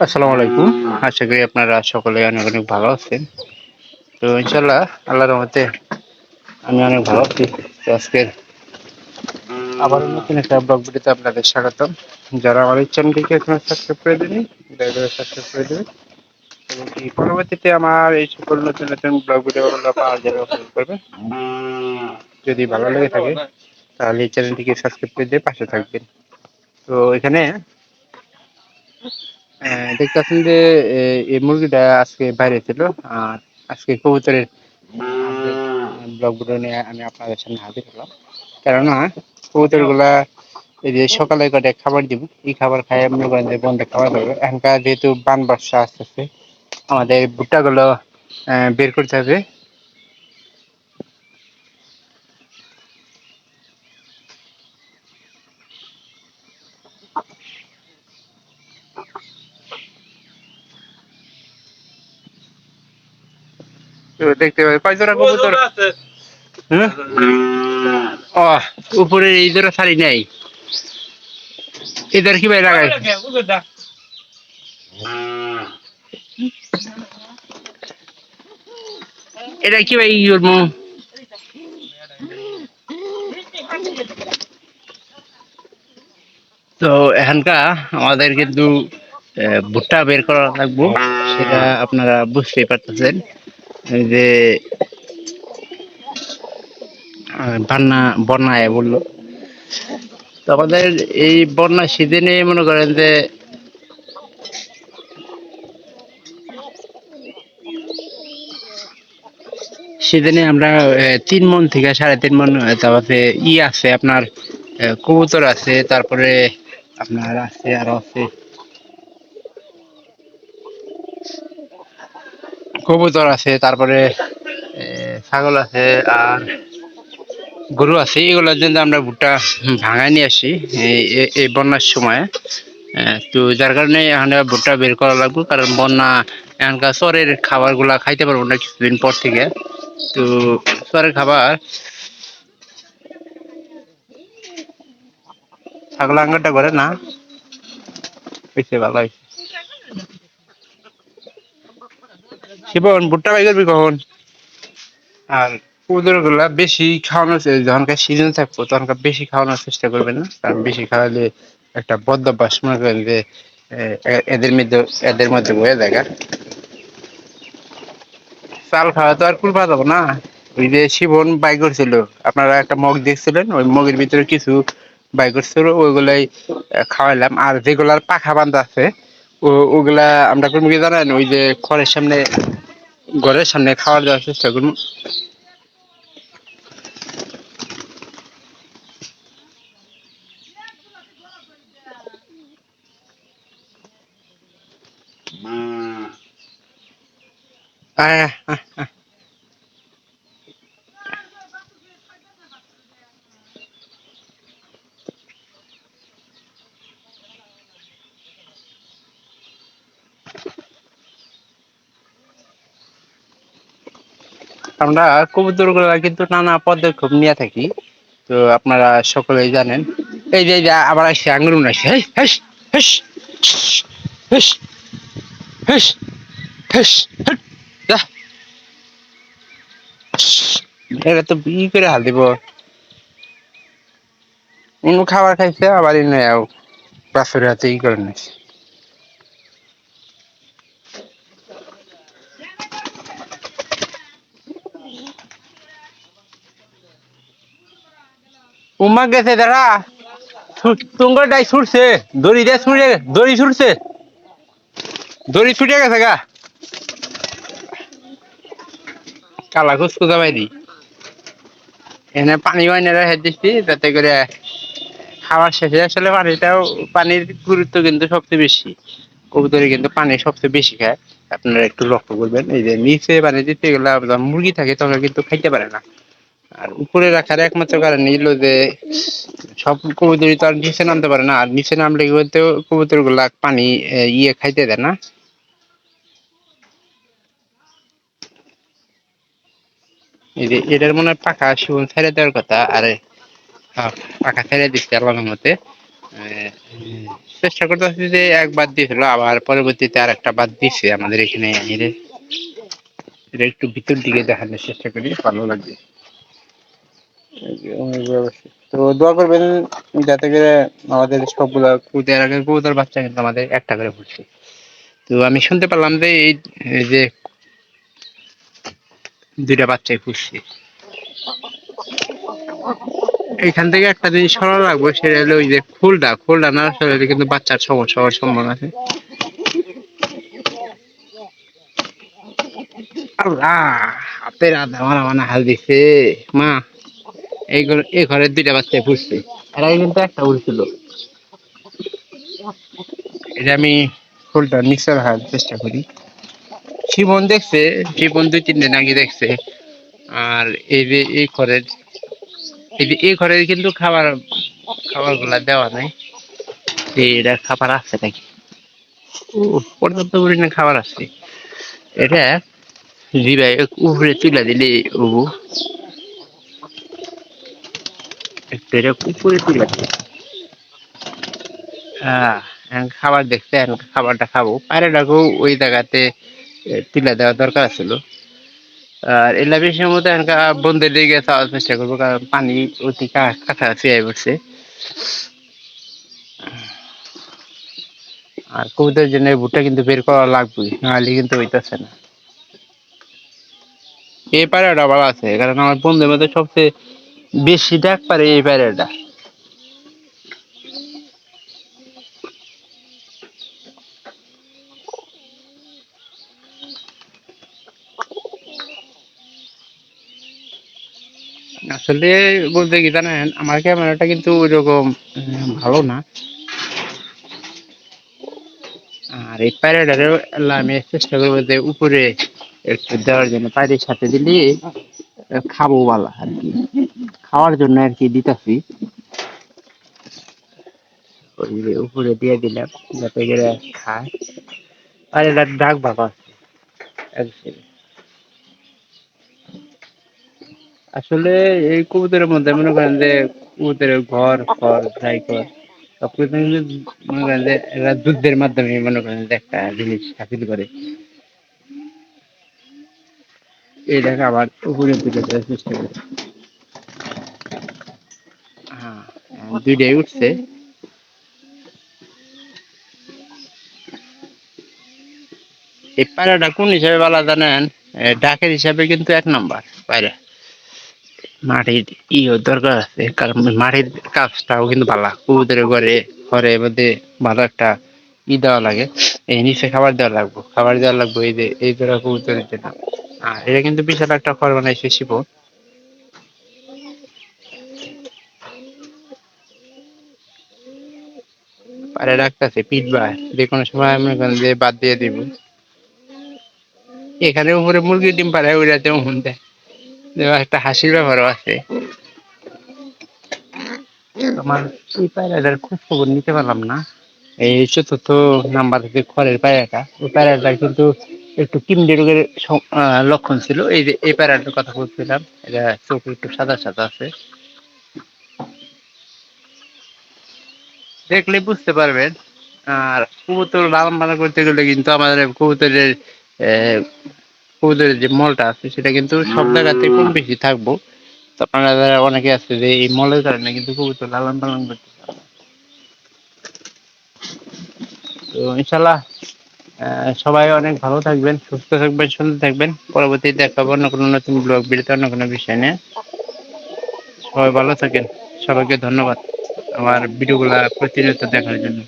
আসসালামু আলাইকুম। আশা করি আপনারা সকলে অনেক অনেক ভালো আছেন। তো ইনশাআল্লাহ আল্লাহর রহমতে আমি অনেক ভালো আছি। তো আজকের আবারও নতুন একটা ব্লগ ভিডিওতে আপনাদের স্বাগতম। যারা আমার এই চ্যানেলটিকে এখনো সাবস্ক্রাইব করে দেননি, দয়া করে সাবস্ক্রাইব করে দেবেন এবং কি পরবর্তীতে আমার এই সকল নতুন নতুন ব্লগ ভিডিওগুলো পাওয়ার জন্য অনুরোধ করবেন। যদি ভালো লেগে থাকে তাহলে এই চ্যানেলটিকে সাবস্ক্রাইব করে দিয়ে পাশে থাকবেন। তো এখানে দেখতেছেন যে এই মুরগিটা আজকে বাইরে ছিল। আর আজকে কবুতরের ব্লগগুলো নিয়ে আমি আপনাদের সামনে হাজির হলাম। কেননা কবুতরগুলা এই যে সকালে কটা খাবার দিব, এই খাবার খাই মনে করেন যে বন্ধে খাওয়া যাবে। এখনকার যেহেতু বান বর্ষা আসতেছে, আমাদের ভুট্টাগুলো বের করতে হবে। তো দেখতে পাই কয় জোড়া কবুতর আছে? হ্যাঁ, ও উপরে এই জোড়া শাড়ি নাই, এদের কি ভাই লাগাই এটা কি ভাই ই করবো? তো এখানকার আমাদের কিন্তু ভুট্টা বের করা লাগবো, সেটা আপনারা বুঝতেই পারতেছেন যে বন্যা বন্যায় বললো। তো আমাদের এই বন্যা সিজনে মনে করেন যে সিজনে আমরা 3 মণ থেকে 3.5 মণ, তারপরে আছে আপনার কবুতর আছে, তারপরে আপনার আছে আরো আছে কবুতর আছে, তারপরে ছাগল আছে আর গরু আছে। এগুলোর জন্য আমরা ভুট্টা ভাঙায় নিয়ে আসি এই বন্যার সময়। তো যার কারণে এখানে ভুট্টা বের করা লাগবে, কারণ বন্যা এখানকার চরের খাবার গুলা খাইতে পারবো না কিছুদিন পর থেকে। তো চরের খাবার ছাগল আঙ্গারটা করে না হয়েছে, ভালো হয়েছে। শিবন ভুট্টা বাই করবি কখন? আর কবুতর গুলা বেশি খাওয়ানোর যখনকার সিজন থাকবো তখনকার বেশি খাওয়ানোর চেষ্টা করবেন না, কারণ বেশি খাওয়ালে একটা বদ্ধভ্যাস মনে করেন যে এদের মধ্যে বয়ে যায়। চাল খাওয়া তো আর কুল পাওয়া যাবো না। ওই যে শিবন বাই করছিল, আপনারা একটা মগ দেখছিলেন, ওই মগের ভিতরে কিছু বাই করছিল, ওইগুলাই খাওয়াইলাম। আর যেগুলার পাখা বান্ধা আছে ওগুলা আমরা করবো কি জানেন, ওই যে ঘরের সামনে খাওয়ার দেওয়ার চেষ্টা করবো। আহ, আহ, আহ। আমরা কবুতর গুলা কিন্তু নানা পদক্ষেপ নিয়ে থাকি, তো আপনারা সকলেই জানেন। এই যে আবার আসছে আঙুর আসছে, হেস হেস হেস হেস হেস হেস হেস, যা। এটা তো করে হাল দিব, অন্য খাবার খাইছে আবার এনে বাছুরের হাতে করে নিচ্ছে। উমা গেছে দাঁড়া, তুঙ্গটাই ছুটছে, দড়ি দিয়ে ছুটে, দড়ি ছুটছে, দড়ি ছুটে গেছে গা। কালা কুচকুচা বাইরি এনে পানি বাইনে রেখে দিচ্ছি যাতে করে খাওয়ার শেষে আসলে পানির গুরুত্ব কিন্তু সবচেয়ে বেশি। কবুতরে কিন্তু পানি সবচেয়ে বেশি খায়, আপনারা একটু লক্ষ্য করবেন। এই যে নিচে পানি দিতে গেলে মুরগি থাকে তখন কিন্তু খাইতে পারে না। আর উপরে রাখার একমাত্র কারণ হলো যে সব কবুতরই তো আর নিচে নামতে পারে না, আর নিচে নামলে কিন্তু কবুতর গুলা পানি খাইতে দেয় না। এই যে এটার মনে হয় পাখা শিবন ছেড়ে দেওয়ার কথা, আরে পাখা ছেড়ে দিচ্ছে আল্লাহর মতে। আহ, চেষ্টা করতেছি যে একবার দিয়েছিল, আবার পরবর্তীতে আর একটা বাদ দিছে আমাদের এখানে এনে। এটা একটু ভিতর দিকে দেখানোর চেষ্টা করি, ভালো লাগবে। তো দোয়া করবেন যাতে করে আমাদের সবগুলা কুদের আগে কবুতর বাচ্চা কিন্তু আমাদের একটা করে ফুটছে। তো আমি শুনতে পেলাম যে এই যে দুইটা বাচ্চাই ফুটছে। এখান থেকে একটা জিনিস সরা লাগবে, সেটা হলো ওই যে খোলটা না সরালে কিন্তু বাচ্চার সমস্যা হওয়ার সম্ভাবনা আছে। আল্লাহ, হাতের আধা আমার হাল দিছে মা। এই ঘরের দুইটা বাচ্চা ফুটছে, এর আগে কিন্তু একটা উঠছিল। এটা আমি খোলটা নিচে রাখার চেষ্টা করি। শিবন দেখছে, শিবন 2-3 দিন আগে দেখছে। আর এই যে এই ঘরের কিন্তু খাবার গুলা দেওয়া নাই। এটা খাবার আছে নাকি? ও, পর্যাপ্ত পরিমাণে খাবার আছে। এটা জিবাই উপরে তুলে দিলে ও একটু এটা উপরে তুলে দিলে এখন খাবার দেখছে, এখন খাবারটা খাবো। পায়রাটাকেও ওই জায়গাতে তুলে দেওয়া দরকার ছিল। আর এলা বেশি মতো এখনকার বন্ধের দিকে যাওয়ার চেষ্টা করবো, কারণ পানি অতি কাছাকাছি আই পড়ছে। আর কবুতরের জন্য এই ভুট্টা কিন্তু বের করা লাগবে, নাহলে কিন্তু হইতেছে না। এই পায়রাটা ভালো আছে, কারণ আমার বন্ধুর মধ্যে সবচেয়ে বেশি ডাক পারে এই পায়রাটা। আসলে বলতে কি জানেন, আমার ক্যামেরাটা কিন্তু ওইরকম ভালো না। আর এই পায়রাটারে আমি চেষ্টা করবো যে উপরে একটু দেওয়ার জন্য, পায়রের সাথে দিলে খাবো বলা আর কি, খাওয়ার জন্য আর কি দিতেছি। ওই যে উপরে দিয়ে দিলাম যাতে করে খায়। পায়রাটার ডাক বাবা আছে। আসলে এই কবুতরের মধ্যে মনে করেন যে কবুতরের ঘর ঘর যাই কর সবকিছু কিন্তু মনে করেন যে এরা যুদ্ধের মাধ্যমে মনে করেন যে একটা জিনিস হাসিল করে। এটাকে আবার উপরে তুলে দেওয়ার চেষ্টা করে। হ্যাঁ, দুইটাই উঠছে। এই পায়রাটা কোন হিসাবে বলা জানেন? ডাকের হিসাবে কিন্তু 1 নম্বর পায়রা। মাটির দরকার আছে, কারণ মাটির কাজটাও কিন্তু ভালো। কবুতরের ঘরে ঘরের মধ্যে ভালো একটা দেওয়া লাগে। এই নিচে খাবার দেওয়া লাগবে এই যে এই ধরা কবুতরের জন্য। এটা কিন্তু বিশাল একটা ঘর বানাইছে শিব। পায়রা ডাকতেছে পিটবা, যে কোনো সময় মনে করেন যে বাদ দিয়ে দিব। এখানে উপরে মুরগির ডিম পাড়ায় ওইটাতে মন দেয়, একটা হাসির ব্যাপারও আছে। আমার এই পায়রাটার খুব খবর নিতে পারলাম না। এই 4th নাম্বার যে খড়ের পায়রাটা, ওই পায়রাটা কিন্তু একটু কিমড়ে রোগের লক্ষণ ছিল। এই যে এই পায়রাটার কথা বলছিলাম, এটা চোখ একটু সাদা সাদা আছে, দেখলে বুঝতে পারবেন। আর কবুতর লালন পালন করতে গেলে কিন্তু আমাদের কবুতরের যে মলটা আছে সেটা কিন্তু সব জায়গাতে কম বেশি থাকবো। তো আপনারা যারা অনেকে আছে যে এই মলের কারণে কিন্তু কবুতর লালন পালন করতে। তো ইনশাল্লাহ সবাই অনেক ভালো থাকবেন, সুস্থ থাকবেন, সুন্দর থাকবেন। পরবর্তীতে দেখা হবে অন্য কোনো নতুন ব্লগ ভিডিওতে, অন্য কোনো বিষয় নিয়ে। সবাই ভালো থাকেন। সবাইকে ধন্যবাদ আমার ভিডিওগুলা প্রতিনিয়ত দেখার জন্য।